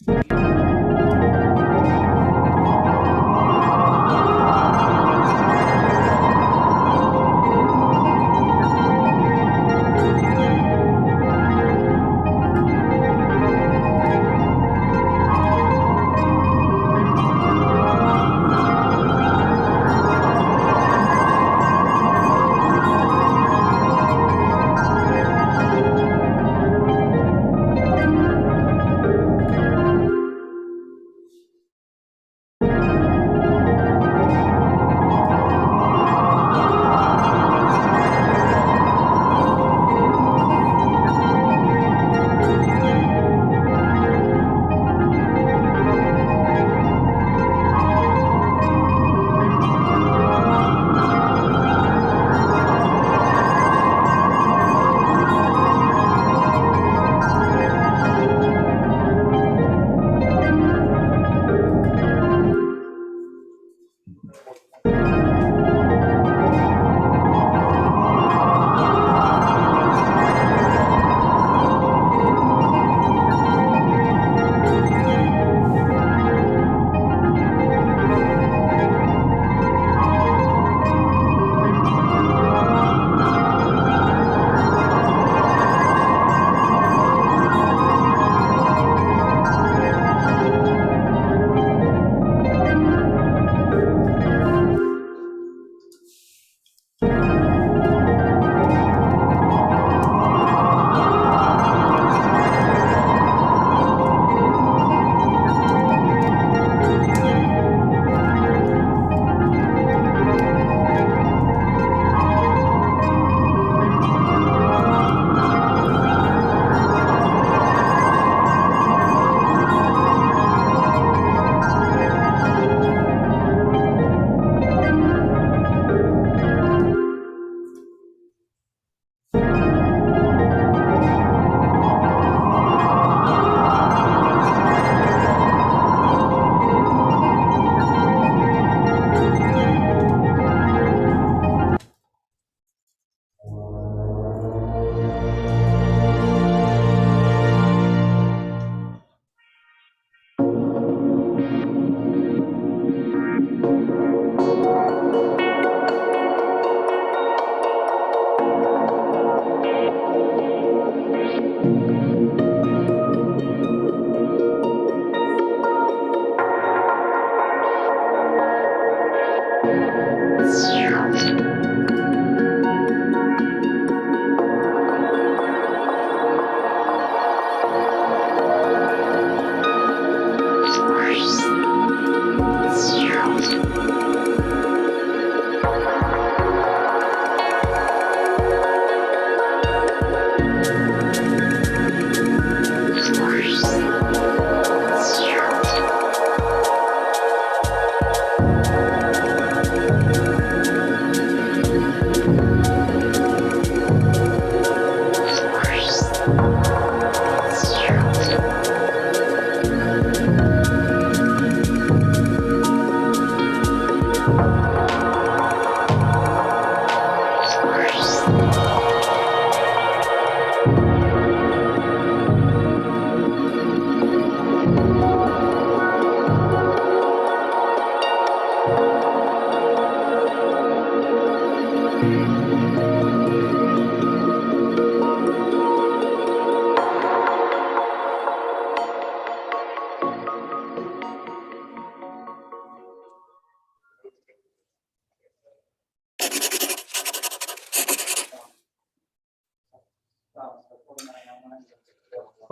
Well,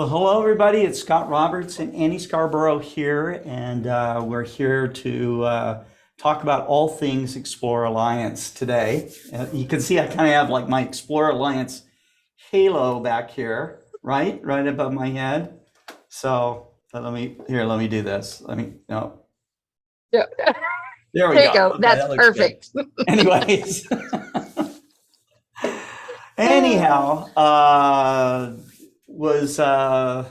hello, everybody. It's Scott Roberts and Annie Scarborough here, and we're here to talk about all things Explore Alliance today. You can see I kind of have like my Explore Alliance halo back here, right? Right above my head. So let me do this. No, Yeah. there we There you go. go. Okay, That's that looks good. perfect. Anyways, anyhow, was I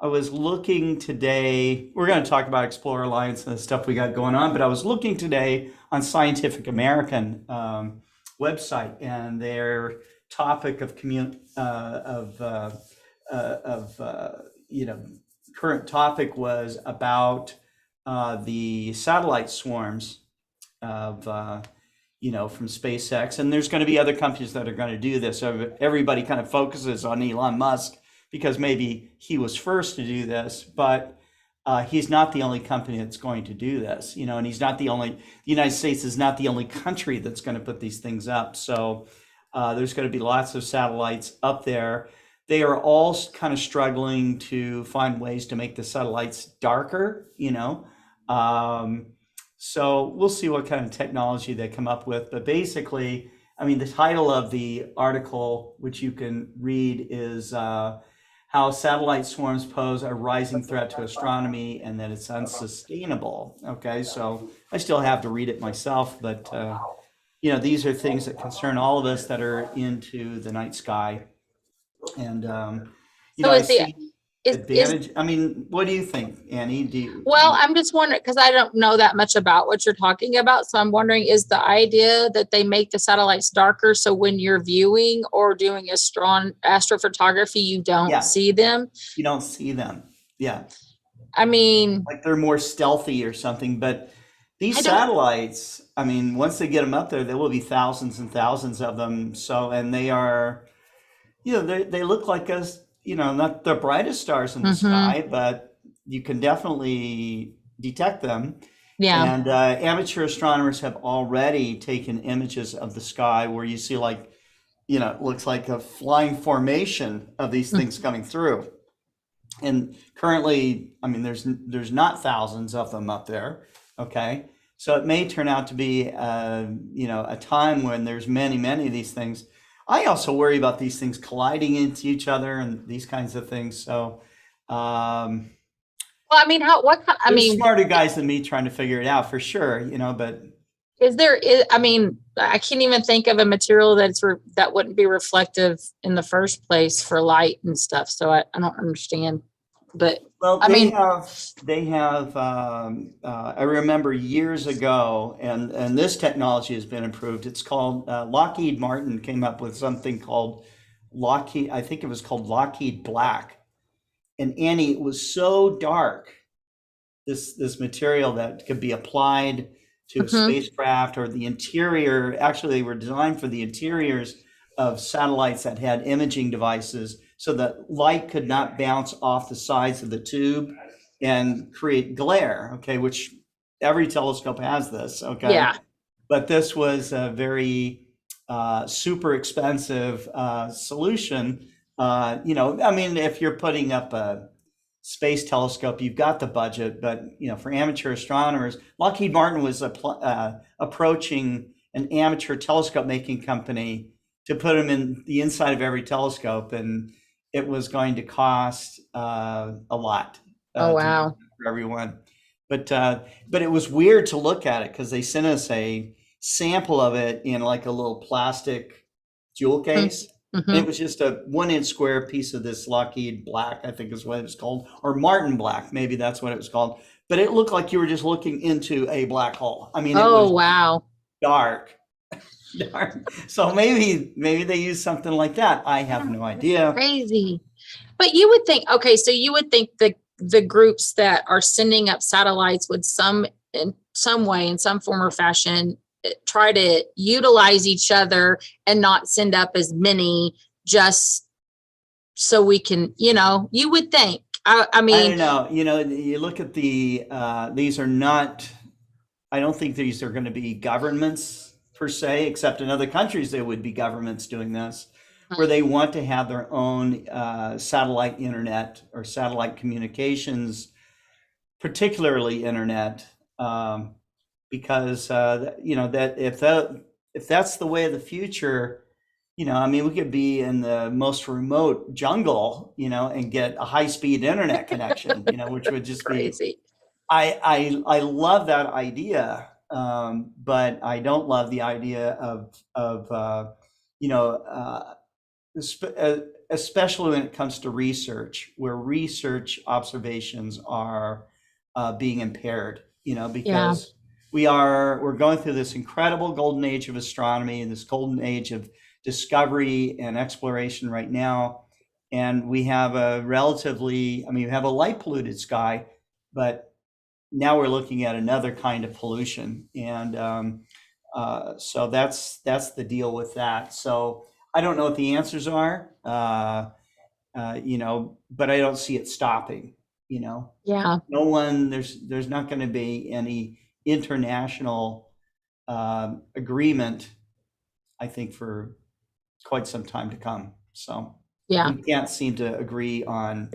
was looking today. We're going to talk about Explore Alliance and the stuff we got going on, but I was looking today on Scientific American website, and their topic of current topic was about the satellite swarms of, from SpaceX. And there's going to be other companies that are going to do this. So everybody kind of focuses on Elon Musk because maybe he was first to do this, but he's not the only company that's going to do this, and he's not the only, the United States is not the only country that's going to put these things up. So there's going to be lots of satellites up there. They are all kind of struggling to find ways to make the satellites darker, So we'll see what kind of technology they come up with. But basically, I mean, the title of the article, which you can read, is how satellite swarms pose a rising threat to astronomy and that it's unsustainable. Okay, so I still have to read it myself, but these are things that concern all of us that are into the night sky. And So I is the see is advantage. I mean, what do you think, Annie? Do you, well, I'm just wondering because I don't know that much about what you're talking about. So I'm wondering, is the idea that they make the satellites darker so when you're viewing or doing astrophotography, you don't yeah, see them? you don't see them. Yeah, I mean, like they're more stealthy or something. But these I don't. satellites, I mean, once they get them up there, there will be thousands and thousands of them. So, and they are, they look like us, not the brightest stars in the Hmm. sky, but you can definitely detect them. Yeah. And amateur astronomers have already taken images of the sky where you see like, it looks like a flying formation of these things coming through. And currently, I mean, there's not thousands of them up there. Okay, so it may turn out to be a time when there's many of these things. I also worry about these things colliding into each other and these kinds of things. So Well, I mean, I there's mean, smarter guys than me trying to figure it out for sure. But I mean, I can't even think of a material that wouldn't be reflective in the first place for light and stuff. So I don't understand. But well, I mean, they have. I remember years ago, and this technology has been improved. It's called Lockheed Martin came up with something called Lockheed. I think it was called Lockheed Black. And Annie, it was so dark. This material that could be applied to a mhm. spacecraft or the interior. Actually, they were designed for the interiors of satellites that had imaging devices so that light could not bounce off the sides of the tube and create glare, okay, which every telescope has this, okay? Yeah. But this was a very super expensive solution. I mean, if you're putting up a space telescope, you've got the budget, but for amateur astronomers, Lockheed Martin was approaching an amateur telescope making company to put them in the inside of every telescope, and it was going to cost a lot Oh, to do wow. for everyone. But it was weird to look at it because they sent us a sample of it in like a little plastic jewel case. And it Mm-hmm. was just a 1 inch square piece of this Lockheed Black, I think is what it was called, or Martin Black, maybe that's what it was called. But it looked like you were just looking into a black hole. I mean, it Oh, was wow. dark, dark. So maybe they used something like that. I have no That's idea. crazy. But you would think, okay, so you would think the groups that are sending up satellites would in some way, in some form or fashion, try to utilize each other and not send up as many just so we can, you would think. I I mean, don't know. You look at these are not, I don't think these are going to be governments per se, except in other countries there would be governments doing this, where they want to have their own satellite internet or satellite communications, particularly internet, because that if that's the way of the future, I mean, we could be in the most remote jungle, and get a high speed internet connection, which would just be crazy. I love that idea, but I don't love the idea of you know especially when it comes to research, where research observations are being impaired. Yeah. Because we're going through this incredible golden age of astronomy and this golden age of discovery and exploration right now. And we have a relatively, I mean, we have a light polluted sky, but now we're looking at another kind of pollution. And so that's the deal with that. So I don't know what the answers are, but I don't see it stopping, you know. Yeah. No one, there's not going to be any international agreement, I think, for quite some time to come. So Yeah. we can't seem to agree on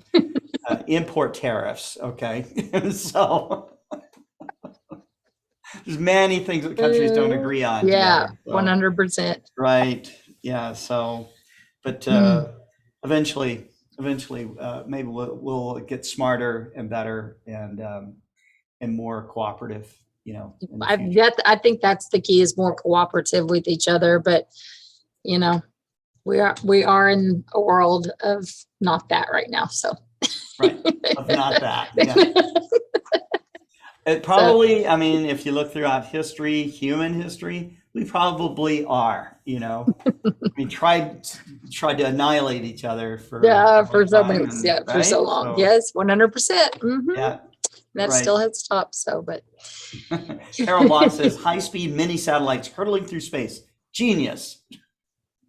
import tariffs. Okay, so there's many things that countries don't agree on Yeah. together. So, 100%. right. Yeah. So, but eventually, maybe we'll get smarter and better and more cooperative. You know, in the future. I think that's the key, is more cooperative with each other. But you know, we are in a world of not that right now. So Right. Of not that. Yeah. It probably, I mean, if you look throughout history, human history, we probably are, you know. We tried to annihilate each other for a Yeah, long for so time, many, and for so right? long. So Yes, 100%. yeah, That right. still has stopped. So, but Harold Block says high-speed mini satellites hurtling through space. Genius.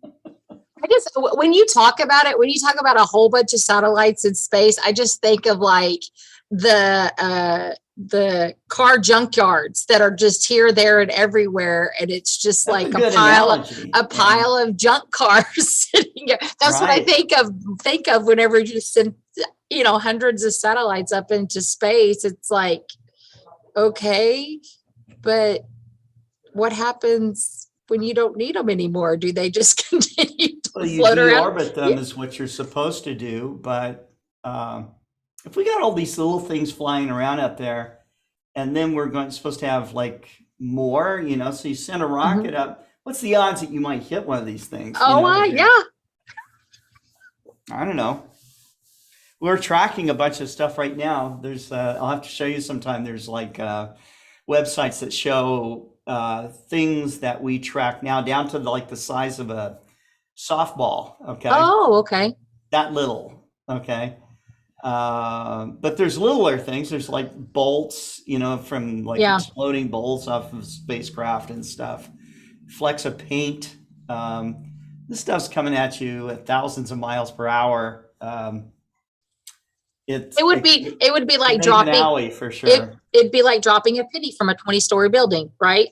I just, when you talk about it, when you talk about a whole bunch of satellites in space, I just think of like the car junkyards that are just here, there, and everywhere, and it's just That's like a good analogy. a pile of junk cars sitting there. That's what I Right. think of whenever you send, you know, hundreds of satellites up into space. It's like, okay, but what happens when you don't need them anymore? Do they just continue Well, to you float around? deorbit them is what you're supposed to do, but if we got all these little things flying around out there, and then supposed to have like more, you know, so you send a rocket up. What's the odds that you might hit one of these things? You Oh, know, yeah. I don't know. We're tracking a bunch of stuff right now. There's, I'll have to show you sometime. There's like websites that show things that we track now down to like the size of a softball. Okay. Oh, okay. That little. Okay. But there's littler things. There's like bolts, you know, from like exploding bolts off of spacecraft and stuff. Flecks of paint. This stuff's coming at you at thousands of miles per hour. It would be like dropping an alley for sure. It'd be like dropping a penny from a 20-story building, right?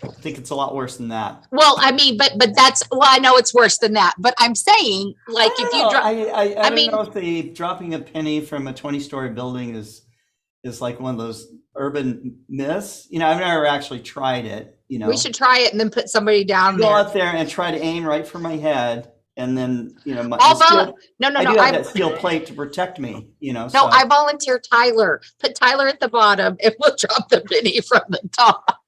I think it's a lot worse than that. Well, I mean, but that's, well, I know it's worse than that, but I'm saying, like, if you drop, I don't know if the dropping a penny from a 20-story building is like one of those urban myths. You know, I've never actually tried it. You know, we should try it and then put somebody down go there. out there and try to aim right for my head, and then you know, I do have that steel plate to protect me. You know, no, so. I volunteer Tyler. Put Tyler at the bottom, and we'll drop the penny from the top.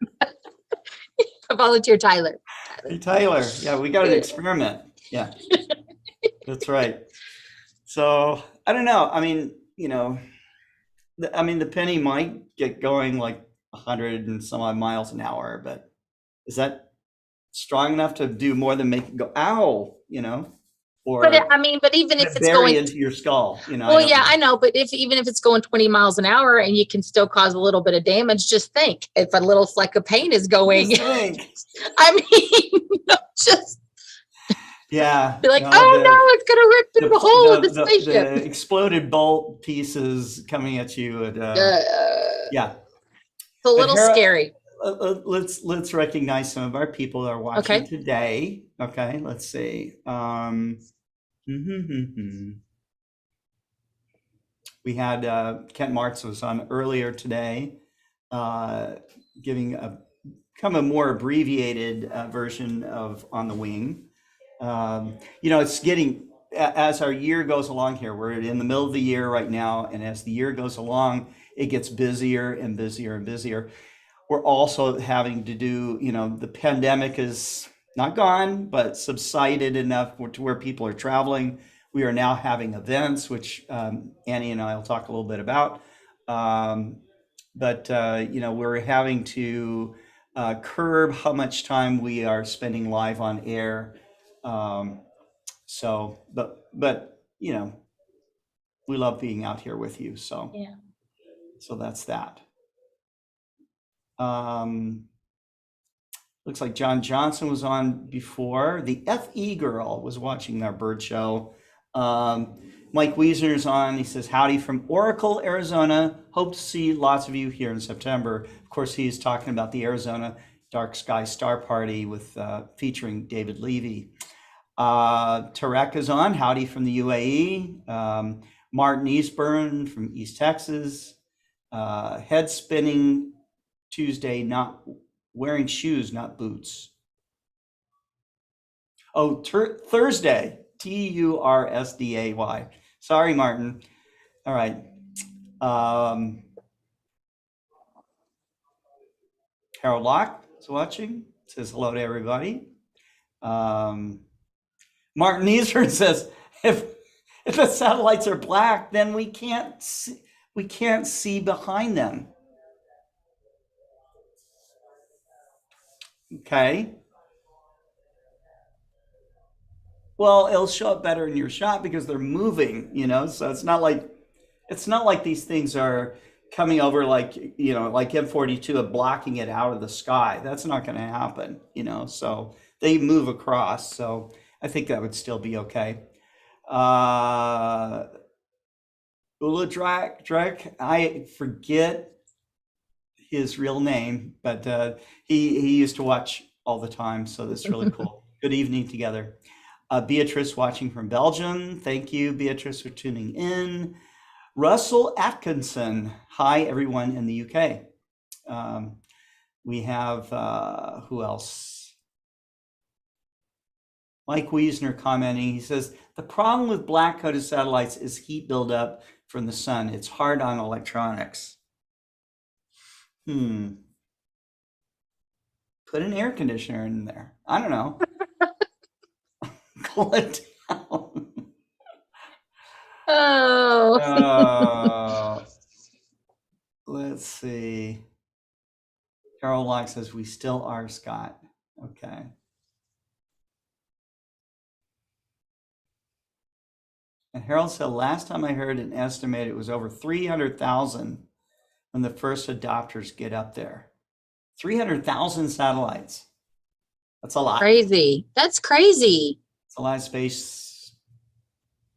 I volunteer Tyler. Hey, Tyler, yeah, we got an experiment. Yeah, that's right. So I don't know. I mean, you know, the penny might get going like 100 and some odd miles an hour, but is that strong enough to do more than make it go ow? You know, or but even if it's going into your skull, you know. Well, I know, but even if it's going 20 miles an hour and you can still cause a little bit of damage, just think if a little fleck of paint is going. I mean, just yeah, be like, no, it's gonna rip through the hole of the spaceship. The exploded bolt pieces coming at you, and yeah, it's a little scary. Let's recognize some of our people that are watching today. Okay, let's see. We had Kent Martz was on earlier today, giving a kind of a more abbreviated version of On the Wing. You know, it's getting, as our year goes along here, we're in the middle of the year right now, and as the year goes along, it gets busier and busier and busier. We're also having to do, you know, the pandemic is not gone, but subsided enough to where people are traveling. We are now having events, which Annie and I will talk a little bit about. But you know, we're having to curb how much time we are spending live on air. So, but you know, we love being out here with you. So, Yeah. so that's that. Um, looks like John Johnson was on before. The FE girl was watching our bird show. Mike Wiesner's on. He says, howdy from Oracle, Arizona. Hope to see lots of you here in September. Of course, he's talking about the Arizona Dark Sky Star Party with featuring David Levy. Tarek is on. Howdy from the UAE. Martin Eastburn from East Texas. Head spinning Tuesday, not wearing shoes, not boots. Oh, Thursday, Tursday. Sorry, Martin. All right. Harold Locke is watching. Says hello to everybody. Martin Easer says, if the satellites are black, then we can't see behind them. Okay. Well, it'll show up better in your shot because they're moving, you know. So it's not like these things are coming over like, you know, like M42 and blocking it out of the sky. That's not going to happen, you know. So they move across. So I think that would still be okay. Ula Drek, I forget his real name, but he used to watch all the time. So that's really cool. Good evening together. Beatrice watching from Belgium. Thank you, Beatrice, for tuning in. Russell Atkinson. Hi, everyone in the UK. We have, who else? Mike Wiesner commenting. He says, the problem with black-coated satellites is heat buildup from the sun. It's hard on electronics. Put an air conditioner in there. I don't know. Cool it down. Oh. Let's see. Harold Locke says, we still are, Scott. Okay. And Harold said, last time I heard an estimate, it was over 300,000 when the first adopters get up there. 300,000 satellites. That's a lot. Crazy. That's crazy. It's a lot of space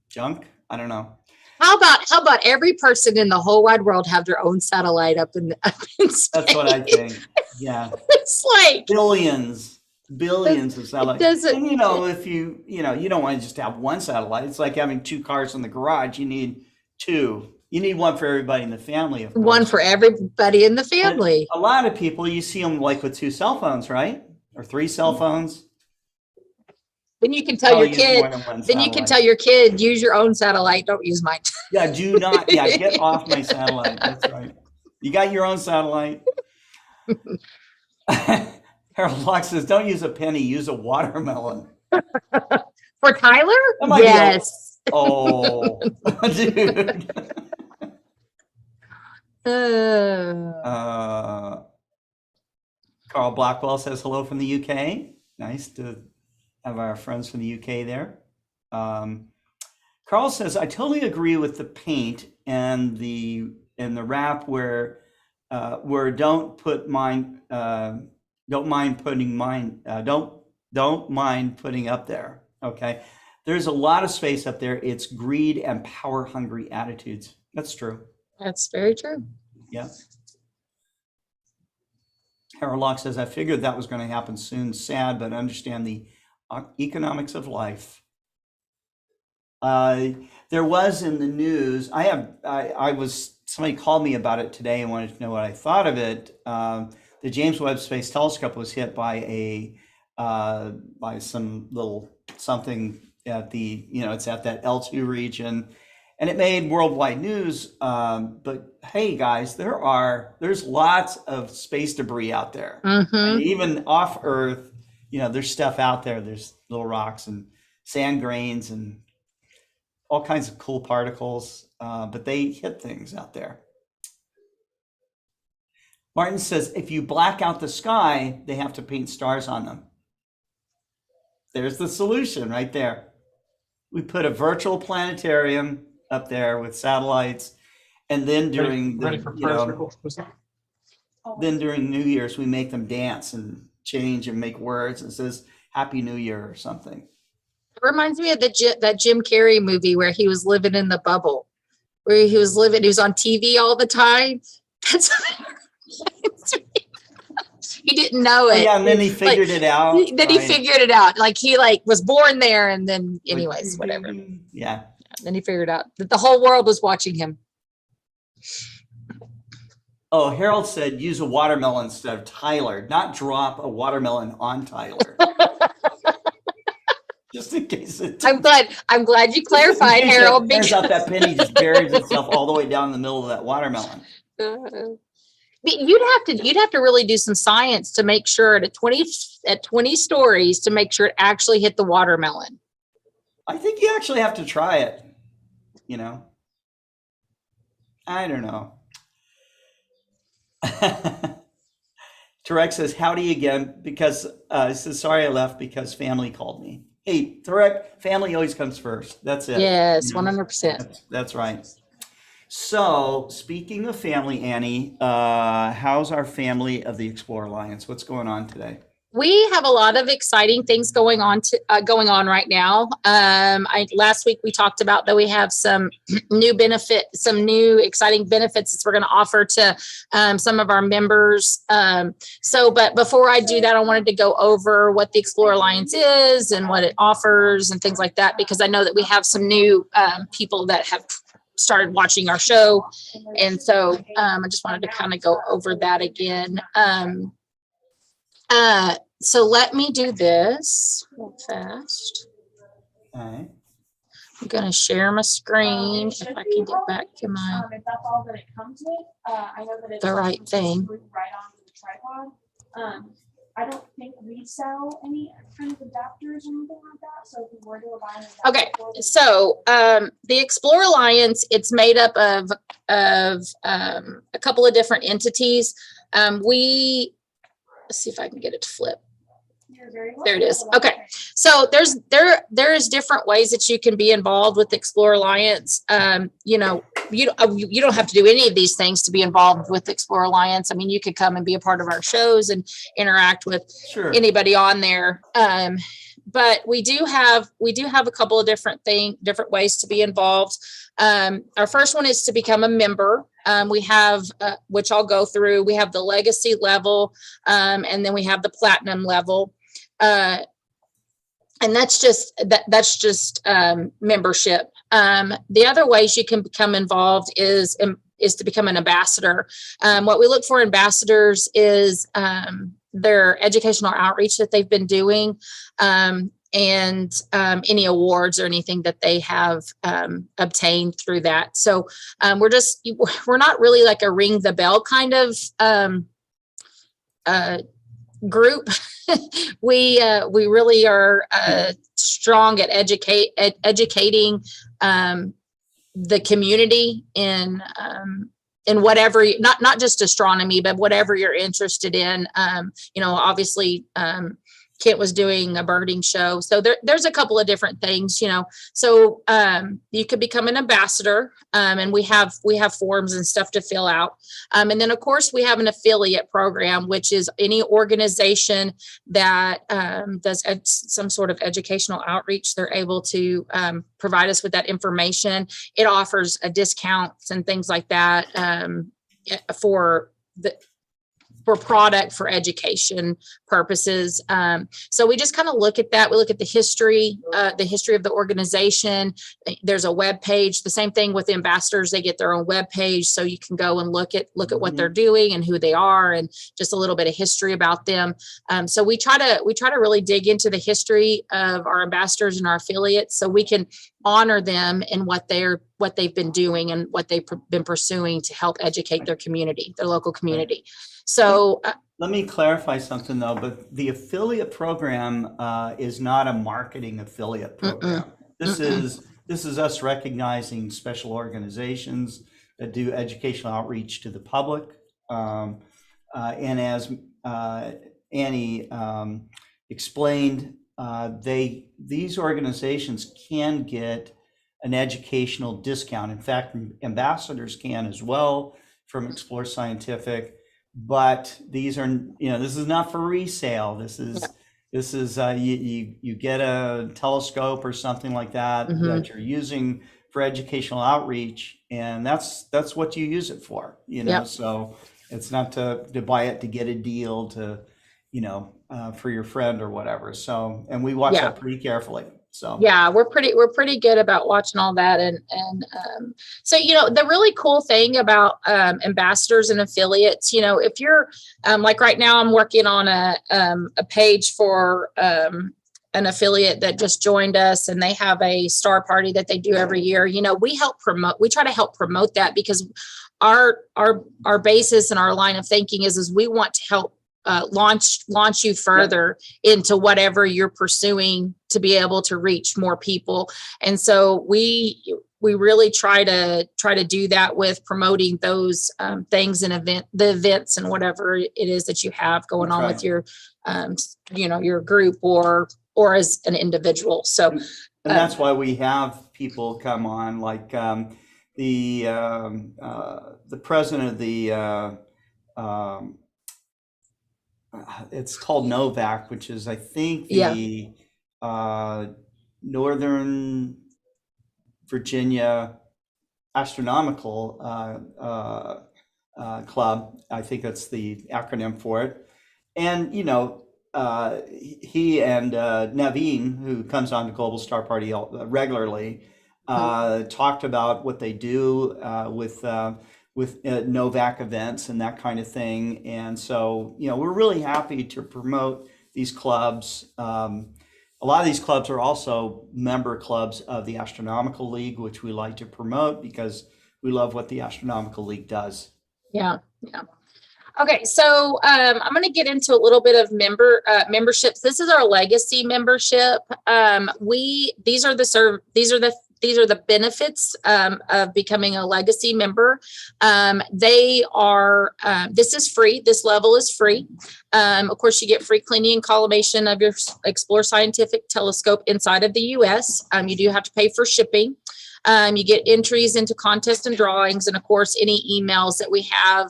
junk. I don't know. How about every person in the whole wide world have their own satellite up in space? That's what I think. Yeah. It's like billions of satellites. doesn't- And you know, if you don't want to just have one satellite. It's like having two cars in the garage. You need two. You need one for everybody in the family, of course. one for everybody in the family. But a lot of people, you see them like with two cell phones, right? Or three cell phones. Then you can tell your kid. Then you can tell your kid, use your own satellite. Don't use mine. Yeah, do not. Yeah, get off my satellite. That's right. You got your own satellite. Harold Locke says, don't use a penny, use a watermelon. For Tyler? Yes. Oh, dude. Carl Blackwell says hello from the UK. Nice to have our friends from the UK there. Carl says, I totally agree with the paint and the wrap where don't mind putting up there. Okay. There's a lot of space up there. It's greed and power hungry attitudes. That's true. That's very true. Yeah. Harold Locke says, I figured that was going to happen soon. Sad, but understand the economics of life. There was in the news, somebody called me about it today and wanted to know what I thought of it. The James Webb Space Telescope was hit by some little something at it's at that L2 region, and it made worldwide news. But hey, guys, there's lots of space debris out there. Mm-hmm. And even off Earth, there's stuff out there. There's little rocks and sand grains and all kinds of cool particles, but they hit things out there. Martin says, if you black out the sky, they have to paint stars on them. There's the solution right there. We put a virtual planetarium up there with satellites, and then during Ready the, for you prayer know, circle? What's that? then during New Year's, we make them dance and change and make words. It says Happy New Year or something. It reminds me of that Jim Carrey movie where he was living in the bubble, where he was on TV all the time. That's he didn't know Oh it. yeah, and then he figured it out. Then he right? figured it out. Like he was born there, and then anyways, whatever. Yeah. Then he figured out that the whole world was watching him. Oh, Harold said use a watermelon instead of Tyler, not drop a watermelon on Tyler. Just in case it I'm glad you clarified, Harold. turns out that penny just buries itself all the way down the middle of that watermelon. You'd have to really do some science to make sure at 20 stories to make sure it actually hit the watermelon. I think you actually have to try it. You know, I don't know. Tarek says, howdy again, because he says, sorry I left because family called me. Hey, Tarek, family always comes first. That's it. Yes, You know, 100%. that's right. So speaking of family, Annie, how's our family of the Explorer Alliance? What's going on today? We have a lot of exciting things going on right now. Last week we talked about that we have some new exciting benefits that we're going to offer to some of our members. But before I do that, I wanted to go over what the Explorer Alliance is and what it offers and things like that, because I know that we have some new people that have started watching our show. And so I just wanted to kind of go over that again. So let me do this real fast. All right. I'm gonna share my screen if I can get back to my If that's all that it comes with, I know that it's the right thing. Right onto the tripod. I don't think we sell any kind of adapters or anything like that. So if you were to buy an adapter. Okay, so the Explorer Alliance, it's made up of a couple of different entities. Let's see if I can get it to flip. You're very There it is. welcome. Okay. So there is different ways that you can be involved with the Explorer Alliance. You don't have to do any of these things to be involved with the Explorer Alliance. I mean, you could come and be a part of our shows and interact with Sure. anybody on there. But we do have a couple of different ways to be involved. Our first one is to become a member. We have, which I'll go through. We have the legacy level, and then we have the platinum level. And that's just membership. The other ways you can become involved is to become an ambassador. What we look for ambassadors is their educational outreach that they've been doing, and any awards or anything that they have obtained through that. So we're not really like a ring the bell kind of group. We really are strong at educating the community in whatever, not just astronomy, but whatever you're interested in. Obviously, Kent was doing a birding show. So there's a couple of different things, so you could become an ambassador, and we have forms and stuff to fill out. And then of course we have an affiliate program, which is any organization that does some sort of educational outreach. They're able to provide us with that information. It offers a discounts and things like that for product for education purposes. So we just kind of look at that. We look at the history of the organization. There's a web page. The same thing with the ambassadors. They get their own web page, so you can go and look at what they're doing and who they are, and just a little bit of history about them. So we try to really dig into the history of our ambassadors and our affiliates, so we can honor them in what they've been doing and what they've been pursuing to help educate their community, their local community. So Let me clarify something though, but the affiliate program is not a marketing affiliate program. This is us recognizing special organizations that do educational outreach to the public. And as Annie explained, these organizations can get an educational discount. In fact, ambassadors can as well from Explore Scientific. But these are, this is not for resale. This is you get a telescope or something like that that you're using for educational outreach, and that's what you use it for. So it's not to buy it to get a deal to, for your friend or whatever. So, and we watch that pretty carefully. So yeah, we're pretty good about watching all that. And so, the really cool thing about ambassadors and affiliates, if you're like right now, I'm working on a page for an affiliate that just joined us, and they have a star party that they do every year. We try to help promote that, because our basis and our line of thinking is we want to help launch you further into whatever you're pursuing to be able to reach more people. And so we really try to do that with promoting those things and the events and whatever it is that you have going on with your your group or as an individual. So and that's why we have people come on, like the president of the it's called NOVAC, which is, I think, the Northern Virginia Astronomical Club. I think that's the acronym for it. And, he and Naveen, who comes on to Global Star Party regularly, talked about what they do with NOVAC events and that kind of thing. And so, we're really happy to promote these clubs. A lot of these clubs are also member clubs of the Astronomical League, which we like to promote because we love what the Astronomical League does. Yeah. Okay, so I'm going to get into a little bit of memberships. This is our legacy membership. These are the benefits of becoming a legacy member. This is free. This level is free. Of course, you get free cleaning and collimation of your Explore Scientific telescope inside of the U.S. You do have to pay for shipping. You get entries into contests and drawings, and of course, any emails that we have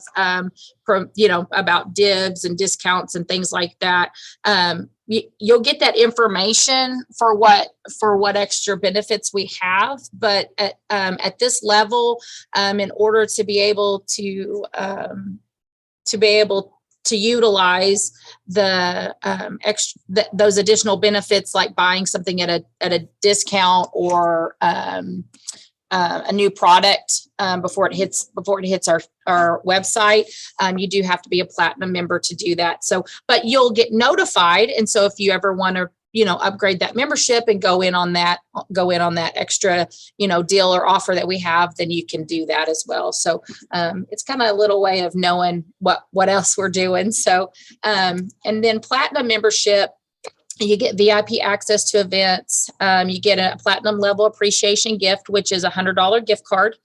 from about dibs and discounts and things like that. You'll get that information for what extra benefits we have, but at this level, in order to be able to utilize the those additional benefits, like buying something at a discount or a new product before it hits our website, you do have to be a platinum member to do that. So, but you'll get notified, and so if you ever want to upgrade that membership and go in on that extra deal or offer that we have, then you can do that as well. So it's kind of a little way of knowing what else we're doing. So and then platinum membership, you get VIP access to events. You get a platinum level appreciation gift, which is $100 gift card.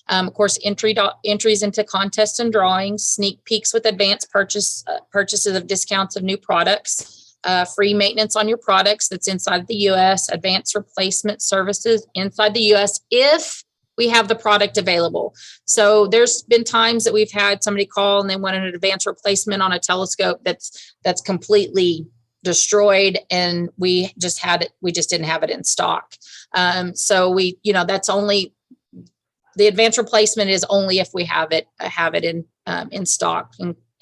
Of course, entries into contests and drawings, sneak peeks with advanced purchases of discounts of new products, free maintenance on your products that's inside the U.S., advanced replacement services inside the U.S. if we have the product available. So there's been times that we've had somebody call and they want an advanced replacement on a telescope that's completely destroyed, and we just didn't have it in stock. So that's only the advanced replacement is only if we have it in stock.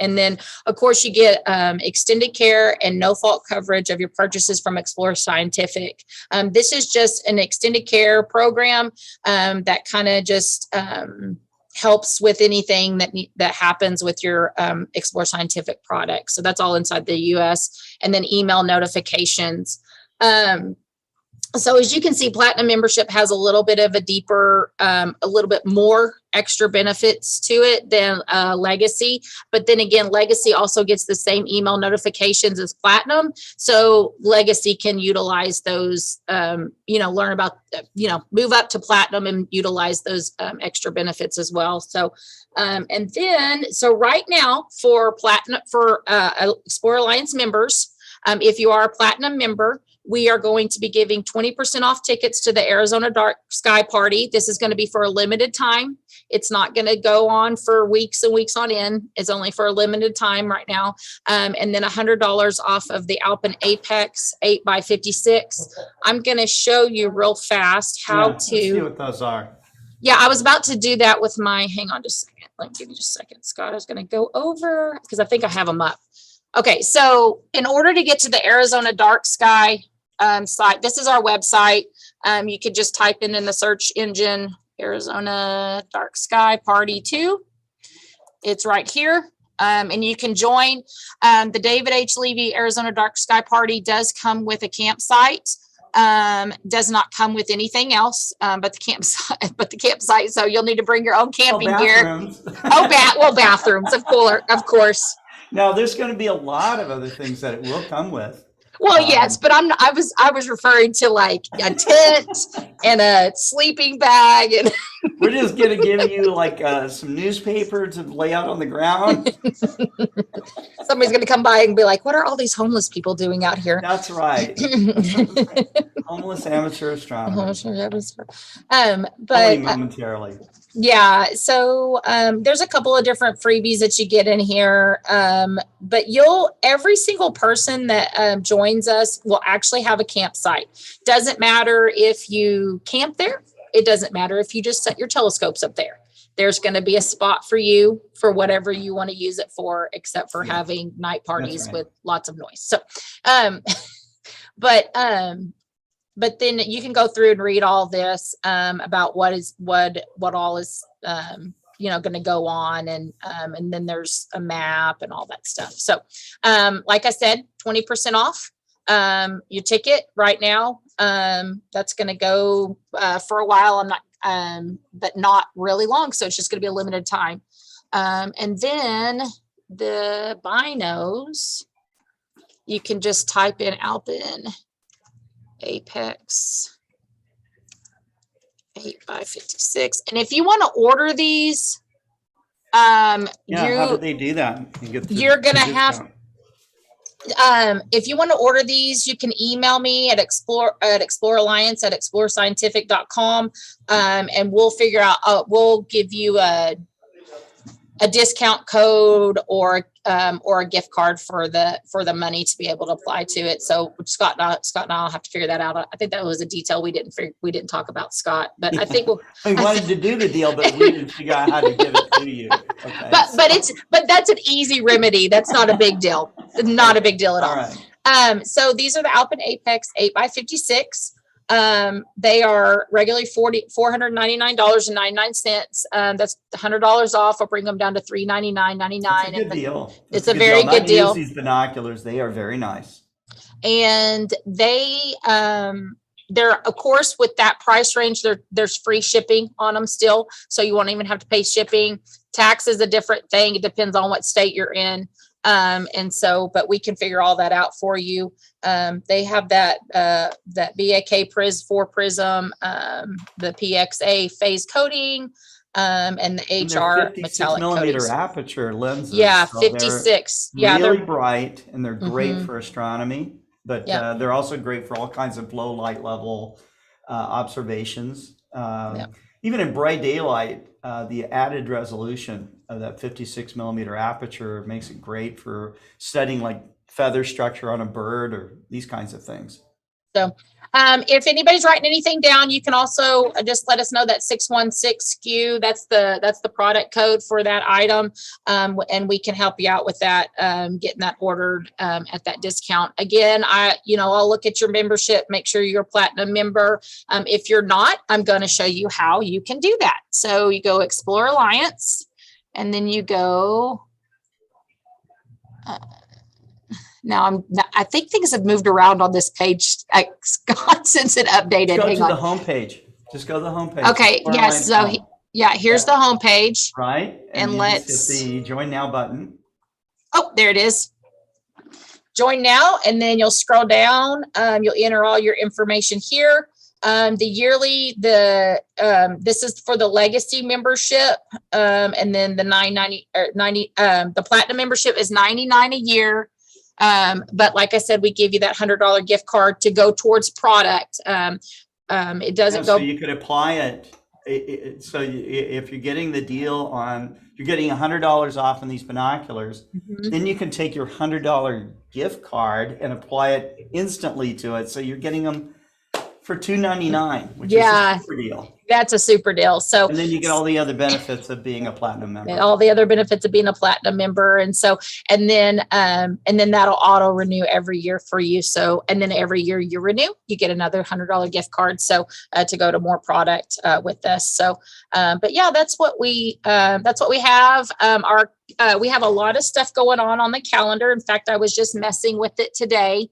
And then, of course, you get extended care and no fault coverage of your purchases from Explore Scientific. This is just an extended care program that kind of just helps with anything that happens with your Explore Scientific product. So that's all inside the U.S. And then email notifications. So as you can see, platinum membership has a little bit of a deeper, a little bit more extra benefits to it than legacy. But then again, legacy also gets the same email notifications as platinum. So legacy can utilize those, learn about, move up to platinum and utilize those extra benefits as well. So, so right now for platinum, for Explore Alliance members, if you are a platinum member, we are going to be giving 20% off tickets to the Arizona Dark Sky Party. This is going to be for a limited time. It's not going to go on for weeks and weeks on end. It's only for a limited time right now. And then $100 off of the Alpen Apex 8x56. I'm going to show you real fast how Yeah, let's see to. what those are. Yeah, I was about to do that with my, hang on just a second. Let me give you just a second. Scott, I was going to go over because I think I have them up. Okay, so in order to get to the Arizona Dark Sky site, this is our website. You could just type in the search engine, Arizona Dark Sky Party 2. It's right here. And you can join. The David H. Levy Arizona Dark Sky Party does come with a campsite. Does not come with anything else but the campsite. So you'll need to bring your own camping gear. Bathrooms. Well, bathrooms, of course. Now, there's going to be a lot of other things that it will come with. Well, yes, but I was referring to like a tent and a sleeping bag, and We're just going to give you like some newspaper to lay out on the ground. somebody's going to come by and be like, "What are all these homeless people doing out here?" That's right. Homeless amateur astronomers. Only But momentarily. yeah, so there's a couple of different freebies that you get in here, but every single person that joins us will actually have a campsite. Doesn't matter if you camp there. It doesn't matter if you just set your telescopes up there. There's going to be a spot for you for whatever you want to use it for, except for having night parties right. with lots of noise. So, but then you can go through and read all this about what all is going to go on, and then there's a map and all that stuff. So like I said, 20% off your ticket right now. That's going to go for a while. I'm not but not really long, so it's just going to be a limited time. And then the binos, you can just type in Alpen Apex 8x56. And if you want to order these, How do they do that? You're gonna have, if you want to order these, you can email me at Explore Alliance at explorescientific.com, and we'll figure out. We'll give you a discount code or a gift card for the money to be able to apply to it. So Scott and I'll have to figure that out. I think that was a detail we didn't talk about, Scott, but I think we wanted to do the deal, but we didn't figure out how to give it to you. Okay. But that's an easy remedy. That's not a big deal. Not a big deal at all. Right. So these are the Alpen Apex 8x56. They are regularly $499.99. That's $100 off. I'll bring them down to $399.99. It's a good deal. It's a very good deal. These binoculars, they are very nice. And they're, of course, with that price range, there's free shipping on them still. So you won't even have to pay shipping. Tax is a different thing. It depends on what state you're in. But we can figure all that out for you. They have that BAK Pris 4 prism, the PXA phase coating, and the HR metallic millimeter coatings. Aperture lenses. Yeah, So 56. they're Yeah, really they're bright, and they're great Mhm. for astronomy, but Yeah. they're also great for all kinds of low light level observations. Even in bright daylight, the added resolution of that 56 millimeter aperture makes it great for studying like feather structure on a bird or these kinds of things. So if anybody's writing anything down, you can also just let us know that 616SKU. That's the product code for that item, and we can help you out with that, getting that ordered at that discount. Again, I'll look at your membership, make sure you're a platinum member. If you're not, I'm going to show you how you can do that. So you go Explore Alliance, and then you go. Now I think things have moved around on this page, Scott, since it updated. Go Hang to on. the homepage. Just go to the homepage. Okay. Yes. So here's the homepage. Right. And you let's just hit the Join Now button. Oh, there it is. Join now, and then you'll scroll down. You'll enter all your information here. This is for the legacy membership, and then the $9.90 or $90. The platinum membership is $99 a year. But like I said, we give you that $100 gift card to go towards product. It doesn't So go. you could apply it. If you're getting the deal on, you're getting $100 off on these binoculars, Mhm. then you can take your $100 gift card and apply it instantly to it. So you're getting them for $2.99, which Yeah. is a super deal. That's a super deal. So And then you get all the other benefits of being a platinum member. all the other benefits of being a platinum member. And then that'll auto renew every year for you. So, and then every year you renew, you get another $100 gift card. So, to go to more product, with us. So, but yeah, that's what we have. We have a lot of stuff going on the calendar. In fact, I was just messing with it today.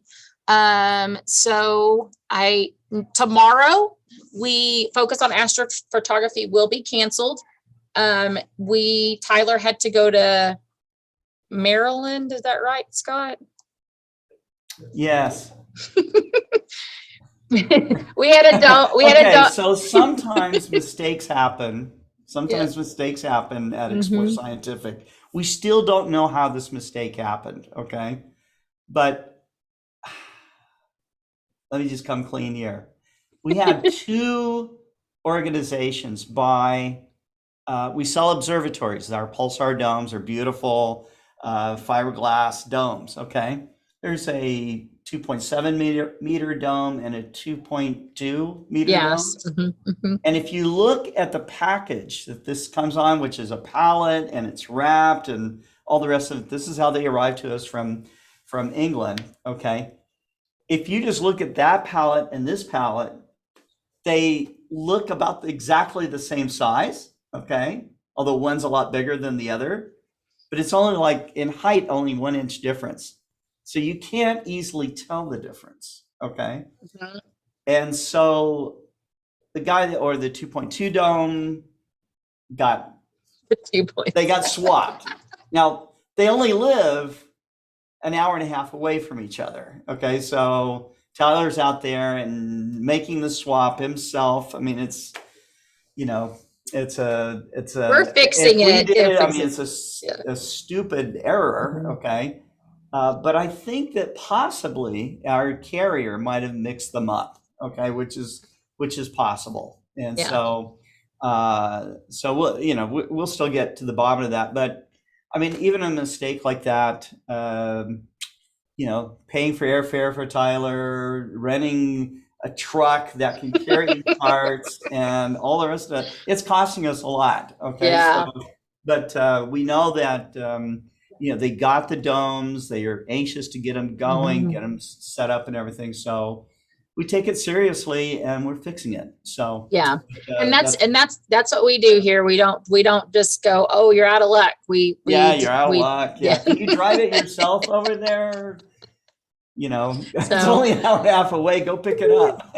Tomorrow we Focus on Astrophotography will be canceled. Tyler had to go to Maryland. Is that right, Scott? Yes. We had a dome. So sometimes mistakes happen. Mistakes happen at Explore Scientific. We still don't know how this mistake happened. Okay. But let me just come clean here. We have two organizations we sell observatories. Our Pulsar domes are beautiful fiberglass domes. Okay. There's a 2.7 meter dome and a 2.2 meter Yes. dome. And if you look at the package that this comes on, which is a pallet and it's wrapped and all the rest of it, this is how they arrived to us from England. Okay. If you just look at that pallet and this pallet, they look about exactly the same size. Okay. Although one's a lot bigger than the other, but it's only like in height, only 1 inch difference. So you can't easily tell the difference. Okay. Mhm. And so the guy or the 2.2 dome they got swapped. Now they only live an hour and a half away from each other. Okay. So Tyler's out there and making the swap himself. I mean, it's We're fixing it. It's a stupid error. Okay. But I think that possibly our carrier might have mixed them up. Okay. Which is possible. And so we'll still get to the bottom of that. But I mean, even a mistake like that, paying for airfare for Tyler, renting a truck that can carry parts and all the rest of it, it's costing us a lot. Okay. Yeah. But we know that, they got the domes, they are anxious to get them going, get them set up and everything. So we take it seriously and we're fixing it. So yeah. And that's what we do here. We don't just go, oh, you're out of luck. You're out of luck. Yeah. Can you drive it yourself over there? It's only an hour and a half away. Go pick it up.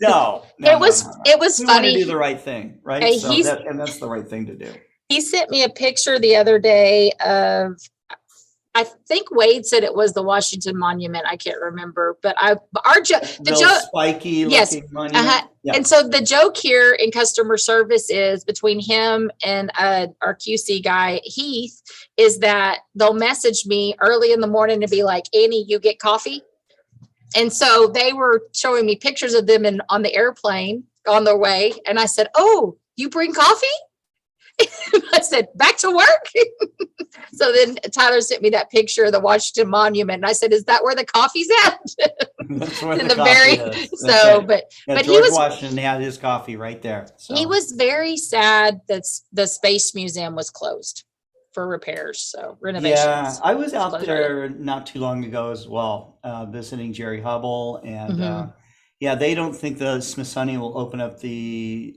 No. It was we funny. Want to do the right thing, right? And that's the right thing to do. He sent me a picture the other day of, I think Wade said it was the Washington Monument. I can't remember, but the joke, spiky yes, looking monument. Yeah. And so the joke here in customer service is between him and our QC guy Heath is that they'll message me early in the morning to be like, Annie, you get coffee. And so they were showing me pictures of them on the airplane on their way, and I said, "Oh, you bring coffee?" I said, back to work. So then Tyler sent me that picture of the Washington Monument. And I said, is that where the coffee's at? That's where In the the coffee very, is. so, That's right. but he George was, Washington had his coffee right there. So. he was very sad that the Space Museum was closed for repairs. So renovations. Yeah, I was out Closed there not too long ago as well, visiting Jerry Hubble. And Mhm. they don't think the Smithsonian will open up the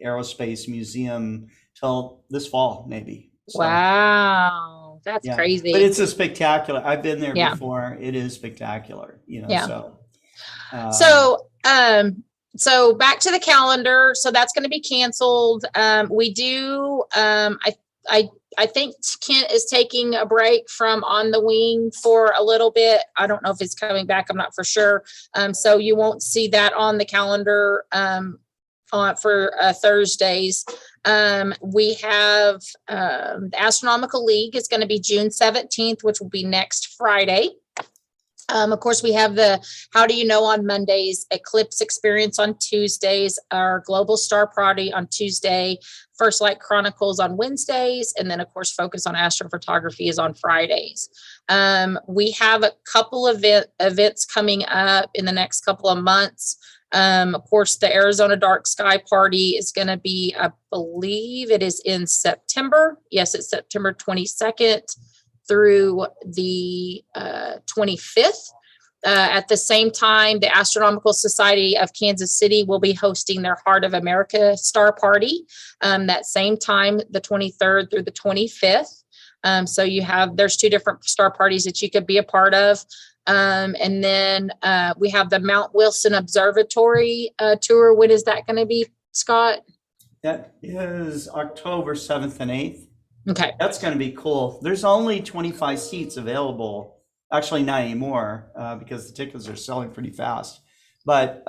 Aerospace Museum till this fall, maybe. So, Wow. That's yeah. crazy. But it's a spectacular. I've been there Yeah. before. It is spectacular, Yeah. So. So back to the calendar. So that's going to be canceled. We do, I think Kent is taking a break from On the Wing for a little bit. I don't know if it's coming back. I'm not for sure. So you won't see that on the calendar, for Thursdays. We have the Astronomical League is going to be June 17th, which will be next Friday. Of course, we have the How Do You Know on Mondays, Eclipse Experience on Tuesdays, our Global Star Party on Tuesday, First Light Chronicles on Wednesdays, and then, of course, Focus on Astrophotography is on Fridays. We have a couple of events coming up in the next couple of months. Of course, the Arizona Dark Sky Party is going to be, I believe it is in September. Yes, it's September 22nd through the 25th. At the same time, the Astronomical Society of Kansas City will be hosting their Heart of America Star Party that same time, the 23rd through the 25th. So there's two different star parties that you could be a part of. And then we have the Mount Wilson Observatory tour. When is that going to be, Scott? That is October 7th and 8th. Okay. That's going to be cool. There's only 25 seats available. Actually, not anymore because the tickets are selling pretty fast. But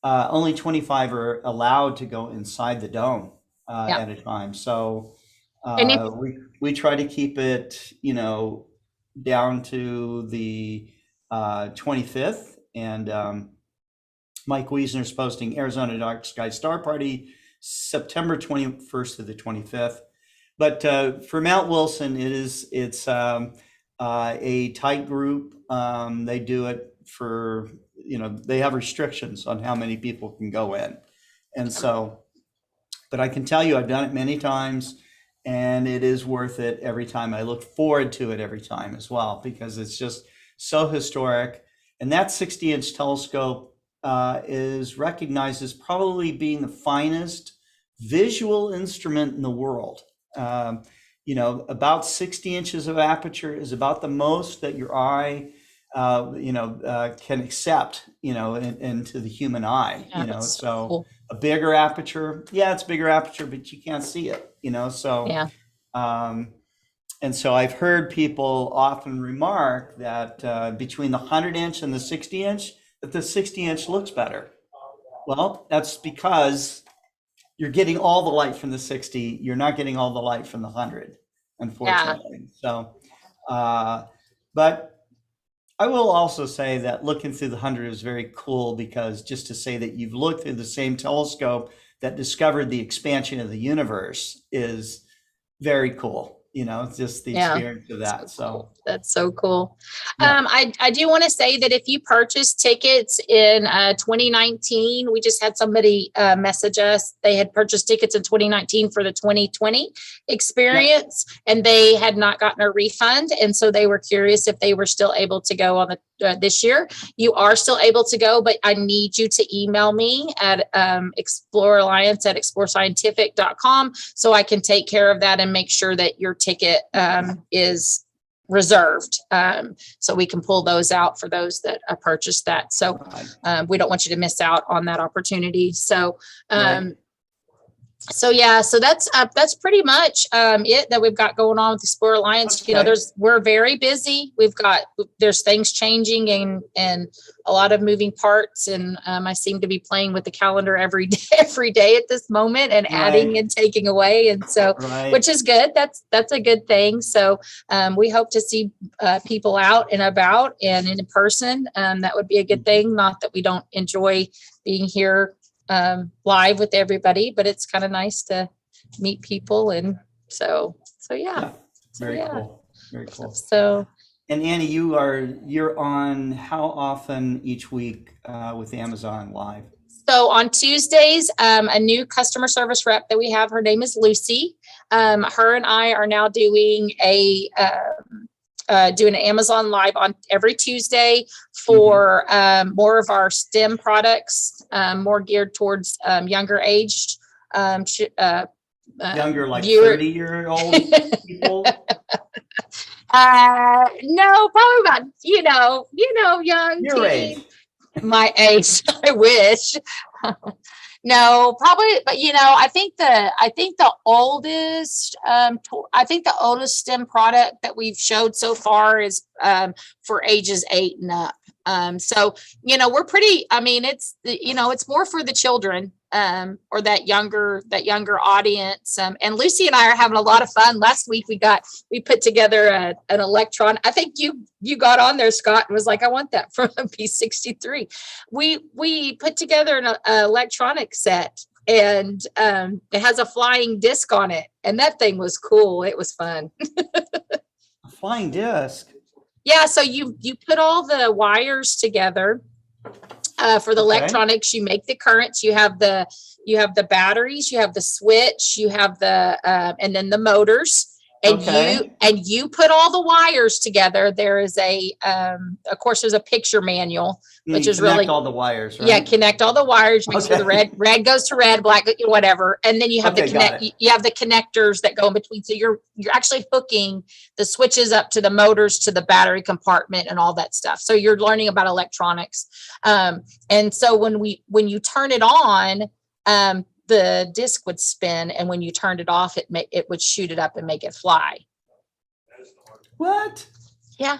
only 25 are allowed to go inside the dome at a time. So we try to keep it, down to the 25th. And Mike Wiesner's posting Arizona Dark Sky Star Party, September 21st to the 25th. But for Mount Wilson, it's a tight group. They do it for, they have restrictions on how many people can go in. And so, but I can tell you, I've done it many times and it is worth it every time. I look forward to it every time as well, because it's just so historic. And that 60-inch telescope is recognized as probably being the finest visual instrument in the world. About 60 inches of aperture is about the most that your eye, can accept, into the human eye, so cool. A bigger aperture. Yeah, it's bigger aperture, but you can't see it, so. Yeah. And so I've heard people often remark that between the 100-inch and the 60-inch, that the 60-inch looks better. Well, that's because you're getting all the light from the 60. You're not getting all the light from the 100, unfortunately. Yeah. So, but I will also say that looking through the 100 is very cool, because just to say that you've looked through the same telescope that discovered the expansion of the universe is very cool. Just the experience of that. So that's so cool. Yeah. I do want to say that if you purchase tickets in 2019, we just had somebody message us. They had purchased tickets in 2019 for the 2020 experience, and they had not gotten a refund. And so they were curious if they were still able to go on this year. You are still able to go, but I need you to email me at explorealliance@explorescientific.com so I can take care of that and make sure that your ticket is reserved, so we can pull those out for those that purchased that. So we don't want you to miss out on that opportunity. So Right. so yeah, so that's pretty much it that we've got going on with Explore Alliance. Okay. We're very busy. There's things changing and a lot of moving parts, and I seem to be playing with the calendar every day at this moment, and adding and taking away, and so Right. which is good. That's a good thing. So we hope to see people out and about and in person. That would be a good thing. Not that we don't enjoy being here live with everybody, but it's kind of nice to meet people. And so yeah. Very yeah. cool. Very cool. So, And Annie, you're on how often each week with Amazon Live? so on Tuesdays, a new customer service rep that we have, her name is Lucy. Her and I are now doing doing an Amazon Live on every Tuesday for more of our STEM products, more geared towards younger aged Younger, like viewer- 30-year-old people? No, probably about, young Your teen. age. My age, I wish. No, probably, but I think the oldest STEM product that we've showed so far is for ages 8 and up. So, we're pretty, I mean, it's more for the children, or that younger audience. And Lucy and I are having a lot of fun. Last week we put together an electron. I think you got on there, Scott, and was like, I want that from P63. We put together an electronic set, and it has a flying disc on it. And that thing was cool. It was fun. A flying disc. Yeah, so you put all the wires together for the Okay. electronics. You make the currents. You have the batteries. You have the switch. You have the and then the motors. And Okay. you put all the wires together. There is of course, there's a picture manual, You which is connect really all the wires, right? yeah. Connect all the wires. Make sure the Okay. red goes to red, black whatever, and then you have Okay, got you have the connectors that go in between. So you're actually hooking the switches up to the motors, to the battery compartment, and all that stuff. So you're learning about electronics. And so when you turn it on, the disc would spin, and when you turned it off, it would shoot it up and make it fly. What? Yeah.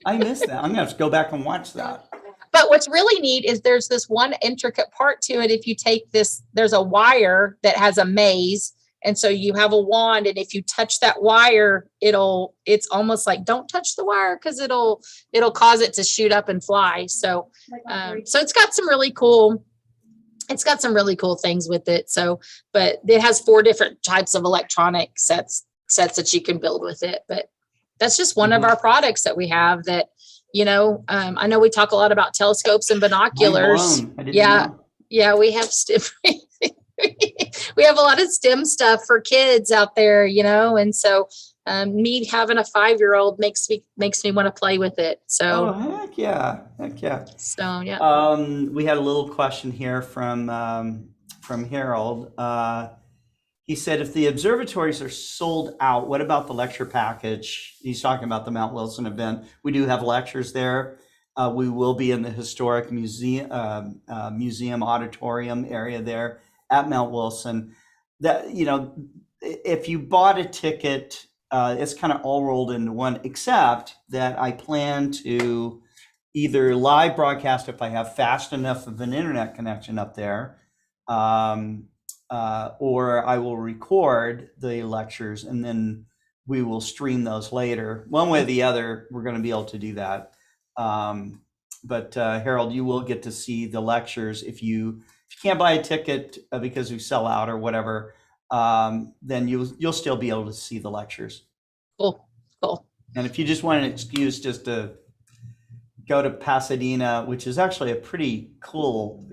I missed that. I'm gonna have to go back and watch that. But what's really neat is there's this one intricate part to it. If you take there's a wire that has a maze. And so you have a wand, and if you touch that wire, it's almost like, don't touch the wire, because it'll cause it to shoot up and fly. So, so it's got some really cool things with it. So, but it has 4 different types of electronic sets that you can build with it. But that's just one of our products that we have that, I know we talk a lot about telescopes and binoculars. Mind blown. I didn't Yeah. know. Yeah, we have STEM. We have a lot of STEM stuff for kids out there, and so me having a 5-year-old makes me want to play with it. Oh, So, heck yeah. Heck yeah. yeah. We had a little question here from Harold. He said, if the observatories are sold out, what about the lecture package? He's talking about the Mount Wilson event. We do have lectures there. We will be in the historic museum auditorium area there at Mount Wilson. That, if you bought a ticket, it's kind of all rolled into one, except that I plan to either live broadcast if I have fast enough of an internet connection up there, or I will record the lectures and then we will stream those later. One way or the other, we're going to be able to do that. But Harold, you will get to see the lectures. If you can't buy a ticket because we sell out or whatever, then you'll still be able to see the lectures. Cool. And if you just want an excuse just to go to Pasadena, which is actually a pretty cool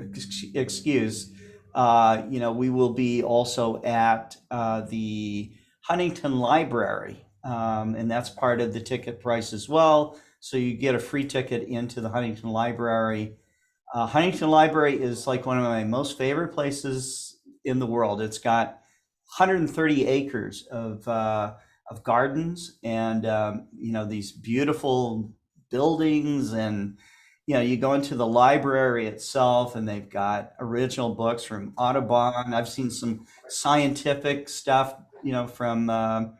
excuse, we will be also at the Huntington Library, and that's part of the ticket price as well. So you get a free ticket into the Huntington Library. Huntington Library is like one of my most favorite places in the world. It's got 130 acres of gardens and these beautiful buildings, and you go into the library itself and they've got original books from Audubon. I've seen some scientific stuff from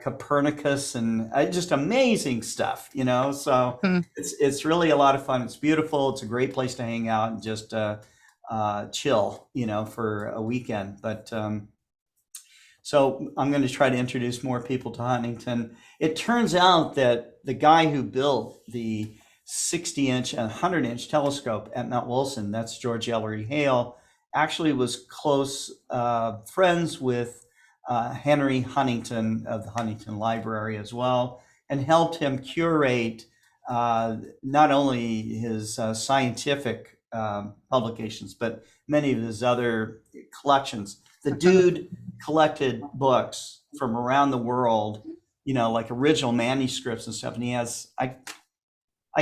Copernicus, and just amazing stuff, so it's really a lot of fun. It's beautiful. It's a great place to hang out and just chill, for a weekend. But so I'm going to try to introduce more people to Huntington. It turns out that the guy who built the 60-inch and 100-inch telescope at Mount Wilson, that's George Ellery Hale, actually was close friends with Henry Huntington of the Huntington Library as well, and helped him curate not only his scientific publications, but many of his other collections. The dude collected books from around the world, like original manuscripts and stuff. And he has, I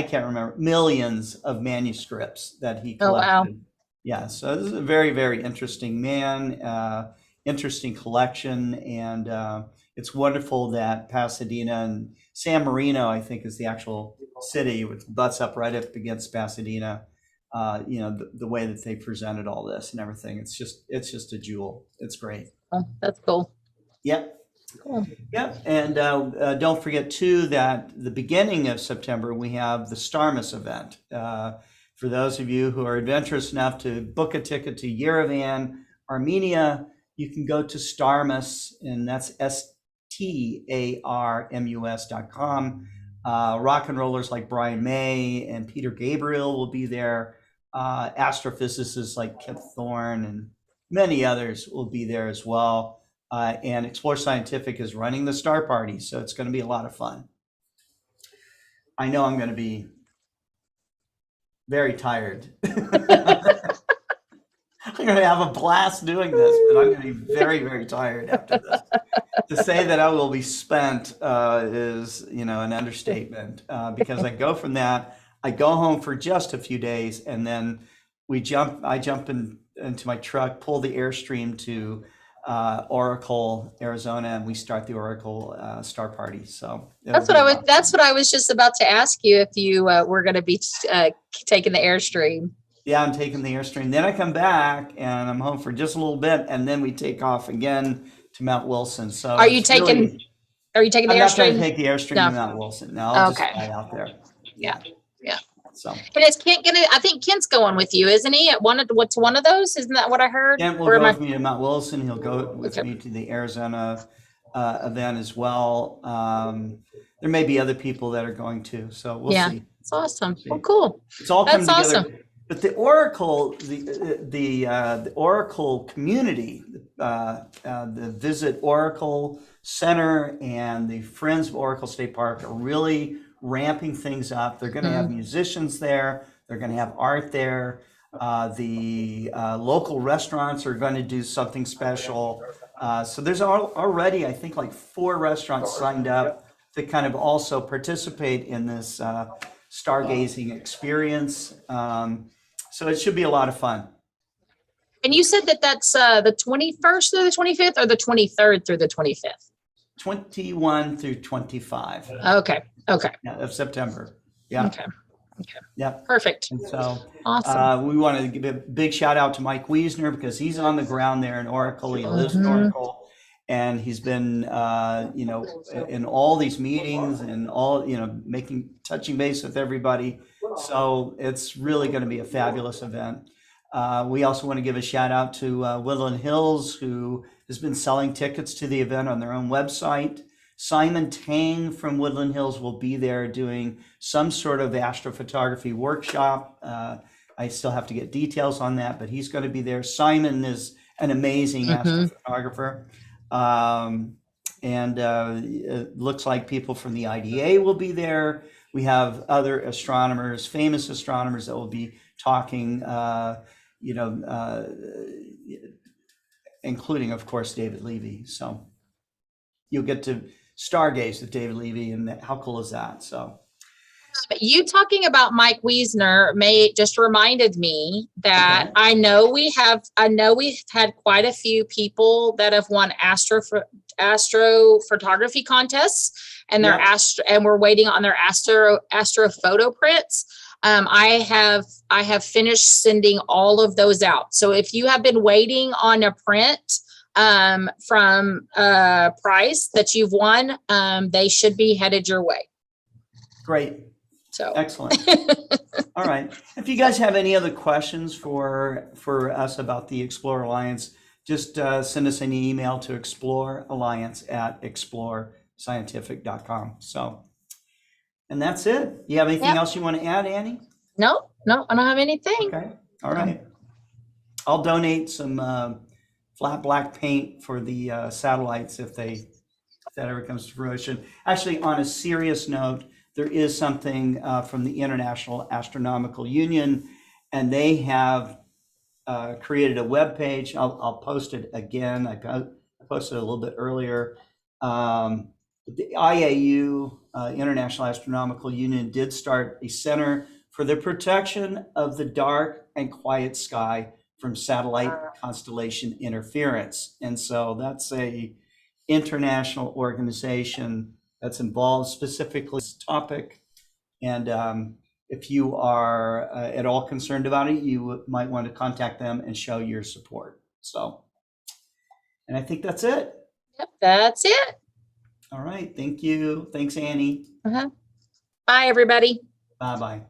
can't remember, millions of manuscripts that he collected. Oh, wow. Yeah, so this is a very, very interesting man, interesting collection. And it's wonderful that Pasadena and San Marino, I think, is the actual city, which butts up right up against Pasadena. The way that they presented all this and everything, it's just a jewel. It's great. Oh, that's cool. Yep. Cool. Yep, and don't forget too that the beginning of September we have the Starmus event. For those of you who are adventurous enough to book a ticket to Yerevan, Armenia, you can go to Starmus, and that's STARMUS.com. Rock and rollers like Brian May and Peter Gabriel will be there. Astrophysicists like Kip Thorne and many others will be there as well. And Explore Scientific is running the Star Party, so it's going to be a lot of fun. I know I'm going to be very tired. I'm going to have a blast doing this, but I'm going to be very, very tired after this. To say that I will be spent is, an understatement, because I go from that, I go home for just a few days, and then I jump into my truck, pull the Airstream to Oracle, Arizona, and we start the Oracle Star Party. So That's what I was just about to ask you, if you were going to be taking the Airstream. Yeah, I'm taking the Airstream. Then I come back and I'm home for just a little bit, and then we take off again to Mount Wilson. So Are you taking the I'm not going Airstream? to take the Airstream No. to Mount Wilson. No, I'll Okay. just fly out there. Yeah. So And is Kent gonna? I think Kent's going with you, isn't he? At one of those? Isn't that what I heard? Kent will Or am go I- with me to Mount Wilson. He'll go with Okay. me to the Arizona event as well. There may be other people that are going to, so we'll Yeah. see. It's awesome. Well, cool. It's all coming That's together. awesome. But the Oracle, the Oracle community, the Visit Oracle Center and the Friends of Oracle State Park are really ramping things up. They're going to have musicians there. They're going to have art there. The local restaurants are going to do something special. So there's already, I think, like 4 restaurants signed up to kind of also participate in this stargazing experience. So it should be a lot of fun. And you said that's the 21st through the 25th, or the 23rd through the 25th? 21 through 25 Okay. of September. Yeah. Okay. Yep. Perfect. And so Awesome. we want to give a big shout out to Mike Wiesner, because he's on the ground there in Oracle. He lives in Oracle, and he's been, in all these meetings and all, touching base with everybody. So it's really going to be a fabulous event. We also want to give a shout out to Woodland Hills, who has been selling tickets to the event on their own website. Simon Tang from Woodland Hills will be there doing some sort of astrophotography workshop. I still have to get details on that, but he's going to be there. Simon is an amazing astrophotographer. And it looks like people from the IDA will be there. We have other astronomers, famous astronomers, that will be talking, including, of course, David Levy. So you'll get to stargaze with David Levy, and how cool is that? So You talking about Mike Wiesner just reminded me that Okay. I know we've had quite a few people that have won astrophotography contests, and they're Yeah. and we're waiting on their astrophoto prints. I have finished sending all of those out. So if you have been waiting on a print from prize that you've won, they should be headed your way. great. So Excellent. All right. If you guys have any other questions for us about the Explore Alliance, just send us an email to explorealliance@explorescientific.com. So, and that's it. You have anything Yep. else you want to add, Annie? no, I don't have anything. Okay. All right. I'll donate some flat black paint for the satellites if that ever comes to fruition. Actually, on a serious note, there is something from the International Astronomical Union, and they have created a web page. I'll post it again. I posted it a little bit earlier. The IAU, International Astronomical Union, did start a center for the protection of the dark and quiet sky from satellite constellation interference. And so that's a international organization that's involved specifically in this topic. And if you are at all concerned about it, you might want to contact them and show your support. So, and I think that's it. Yep, that's it. All right. Thank you. Thanks, Annie. Bye, everybody. Bye-bye.